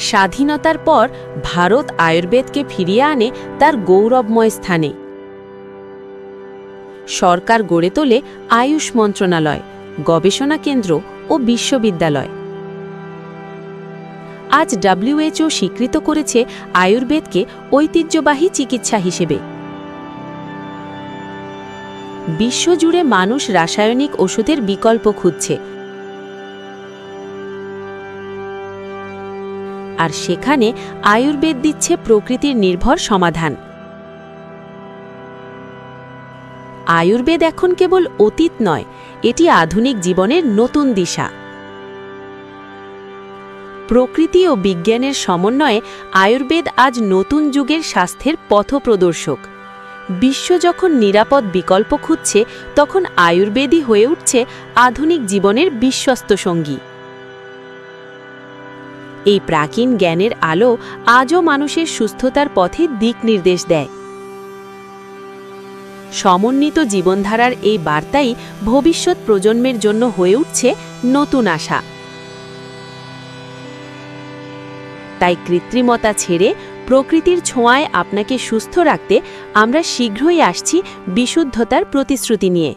স্বাধীনতার পর ভারত আয়ুর্বেদকে ফিরিয়ে আনে তার গৌরবময় স্থানে। সরকার গড়ে তোলে আয়ুষ মন্ত্রণালয়, গবেষণা কেন্দ্র ও বিশ্ববিদ্যালয়। আজ WHO স্বীকৃত করেছে আয়ুর্বেদকে ঐতিহ্যবাহী চিকিৎসা হিসেবে। বিশ্বজুড়ে মানুষ রাসায়নিক ওষুধের বিকল্প খুঁজছে, আর সেখানে আয়ুর্বেদ দিচ্ছে প্রকৃতির নির্ভর সমাধান। আয়ুর্বেদ এখন কেবল অতীত নয়, এটি আধুনিক জীবনের নতুন দিশা। প্রকৃতি ও বিজ্ঞানের সমন্বয়ে আয়ুর্বেদ আজ নতুন যুগের স্বাস্থ্যের পথপ্রদর্শক। বিশ্ব যখন নিরাপদ বিকল্প খুঁজছে, তখন আয়ুর্বেদই হয়ে উঠছে আধুনিক জীবনের বিশ্বস্ত সঙ্গী। এই প্রাচীন জ্ঞানের আলো আজও মানুষের সুস্থতার পথে দিক নির্দেশ দেয়। সমন্বিত জীবনধারার এই বার্তাই ভবিষ্যৎ প্রজন্মের জন্য হয়ে উঠছে নতুন আশা। তাই কৃত্রিমতা ছেড়ে প্রকৃতির ছোঁয়ায় আপনাকে সুস্থ রাখতে আমরা শীঘ্রই আসছি বিশুদ্ধতার প্রতিশ্রুতি নিয়ে।